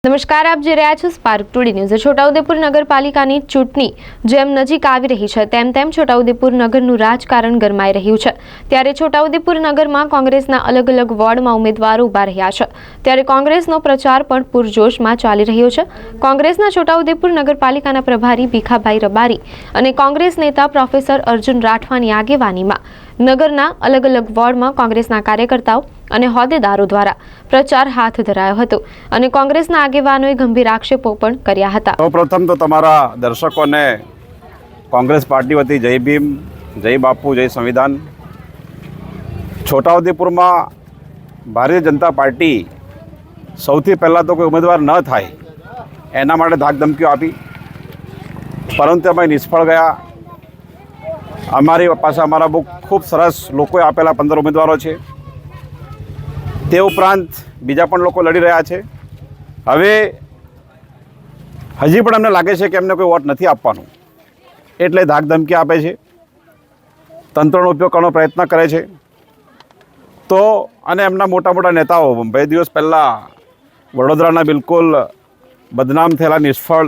નમસ્કાર, આપ જે રહ્યા છો સ્પાર્ક ટુડે ન્યૂઝ। છોટાઉદેપુર નગરપાલિકાની ચૂંટણી જેમ નજીક આવી રહી છે તેમ છોટાઉદેપુર નગરનું રાજકારણ ગરમાઈ રહ્યું છે। ત્યારે છોટાઉદેપુર નગરમાં કોંગ્રેસના અલગ અલગ વોર્ડમાં ઉમેદવારો ઊભા રહ્યા છે। ત્યારે કોંગ્રેસનો પ્રચાર પણ પૂરજોશમાં ચાલી રહ્યો છે। કોંગ્રેસના છોટાઉદેપુર નગરપાલિકાના પ્રભારી ભીખાભાઈ રબારી અને કોંગ્રેસ નેતા પ્રોફેસર અર્જુન રાઠવાની આગેવાનીમાં નગરના અલગ અલગ વોર્ડમાં કોંગ્રેસના કાર્યકર્તાઓ અને હોદ્દેદારો દ્વારા પ્રચાર હાથ ધરાયો હતો અને કોંગ્રેસના આગેવાનોએ ગંભીર આક્ષેપો પણ કર્યા હતા। સૌપ્રથમ તો તમારા દર્શકોને કોંગ્રેસ પાર્ટી વતી જય ભીમ, જય બાપુ, જય સંવિધાન। છોટાઉદેપુરમાં ભારતીય જનતા પાર્ટી સૌથી પહેલાં તો કોઈ ઉમેદવાર ન થાય એના માટે ધાકધમકીઓ આપી, પરંતુ અમે નિષ્ફળ ગયા। અમારી પાસે અમારા બહુ ખૂબ સરસ લોકોએ આપેલા 15 ઉમેદવારો છે। તે ઉપરાંત બીજા પણ લોકો લડી રહ્યા છે। હવે હજી પણ અમને લાગે છે કે એમને કોઈ વોટ નથી આપવાનું, એટલે ધાકધમકી આપે છે, તંત્રનો ઉપયોગ કરવાનો પ્રયત્ન કરે છે। તો અને એમના મોટા મોટા નેતાઓ 2 દિવસ પહેલાં વડોદરાના બિલકુલ બદનામ થયેલા નિષ્ફળ,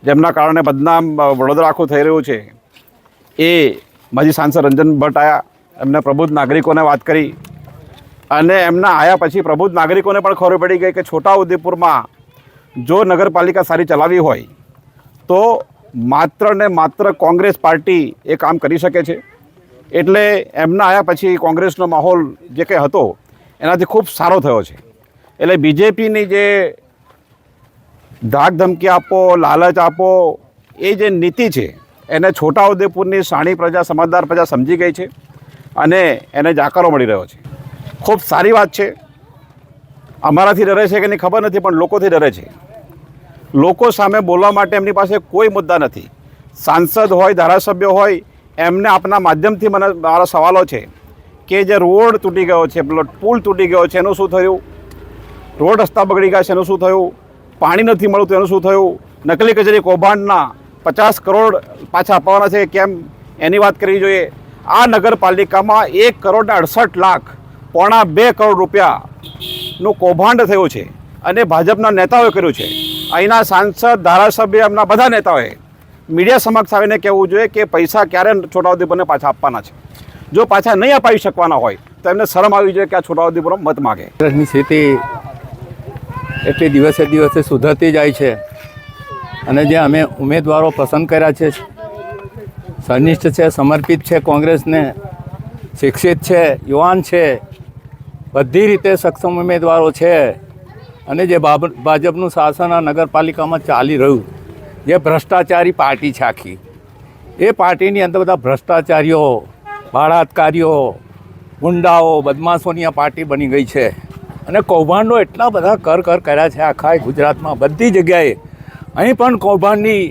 જેમના કારણે બદનામ વડોદરા આખું થઈ રહ્યું છે, એ માજી સાંસદ રંજન ભટ્ટ આવ્યા, એમને પ્રબુદ્ધ નાગરિકોને વાત કરી અને એમના આવ્યા પછી પ્રબુદ્ધ નાગરિકોને પણ ખબર પડી ગઈ કે છોટાઉદેપુરમાં જો નગરપાલિકા સારી ચલાવી હોય તો માત્ર ને માત્ર કોંગ્રેસ પાર્ટી એ કામ કરી શકે છે। એટલે એમના આવ્યા પછી કોંગ્રેસનો માહોલ જે કંઈ હતો એનાથી ખૂબ સારો થયો છે। એટલે બીજેપીની જે ધાકધમકી આપો, લાલચ આપો, એ જે નીતિ છે એને છોટાઉદેપુરની શાણી પ્રજા, સમજદાર પ્રજા સમજી ગઈ છે અને એને જાકારો મળી રહ્યો છે। ખૂબ સારી વાત છે। અમારાથી ડરે છે કે નહીં ખબર નથી, પણ લોકોથી ડરે છે। લોકો સામે બોલવા માટે એમની પાસે કોઈ મુદ્દા નથી। સાંસદ હોય, ધારાસભ્ય હોય, એમને આપના માધ્યમથી મારા સવાલો છે કે જે રોડ તૂટી ગયો છે, પુલ તૂટી ગયો છે, એનું શું થયું? રોડ રસ્તા બગડી ગયા છે, એનું શું થયું? પાણી નથી મળતું, એનું શું થયું? નકલી કચેરી કૌભાંડના 50 કરોડ પાછા અપાવવાના છે કેમ, એની વાત કરવી જોઈએ। આ નગરપાલિકામાં 1,68,00,000 પોણા 2 કરોડ રૂપિયાનું કૌભાંડ થયું છે અને ભાજપના નેતાઓએ કર્યું છે। અહીંના સાંસદ, ધારાસભ્ય, એમના બધા નેતાઓએ મીડિયા સમક્ષ આવીને કહેવું જોઈએ કે પૈસા ક્યારે છોટાઉદેપુરને પાછા આપવાના છે। જો પાછા નહીં અપાવી શકવાના હોય તો એમને શરમ આવી જોઈએ કે આ છોટાઉદેપુરમાં મત માગે। કોંગ્રેસની સ્થિતિ એટલી દિવસે દિવસે સુધરતી જાય છે અને જે અમે ઉમેદવારો પસંદ કર્યા છે, સનિષ્ઠ છે, સમર્પિત છે, કોંગ્રેસને શિક્ષિત છે, યુવાન છે, બધી રીતે સક્ષમ ઉમેદવારો છે અને જે ભાજપનું શાસન આ નગરપાલિકામાં ચાલી રહ્યું, જે ભ્રષ્ટાચારી પાર્ટી છે આખી, એ પાર્ટીની અંદર બધા ભ્રષ્ટાચારીઓ, બળાત્કારીઓ, ગુંડાઓ, બદમાશોની આ પાર્ટી બની ગઈ છે અને કૌભાંડો એટલા બધા કર્યા છે આખા ગુજરાતમાં બધી જગ્યાએ। અહીં પણ કૌભાંડની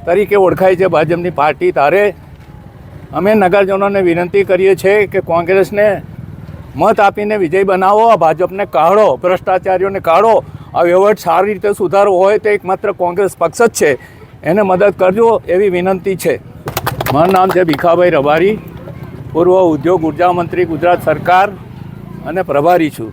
તરીકે ઓળખાય છે ભાજપની પાર્ટી। ત્યારે અમે નગરજનોને વિનંતી કરીએ છીએ કે કોંગ્રેસને મત આપીને વિજય બનાવો, આ ભાજપને કાઢો, ભ્રષ્ટાચારીઓને કાઢો। આ વહીવટ સારી રીતે સુધારવો હોય તો એકમાત્ર કોંગ્રેસ પક્ષ જ છે, એને મદદ કરજો એવી વિનંતી છે। મારું નામ છે ભીખાભાઈ રબારી, પૂર્વ ઉદ્યોગ ઉર્જા મંત્રી, ગુજરાત સરકાર અને પ્રભારી છું।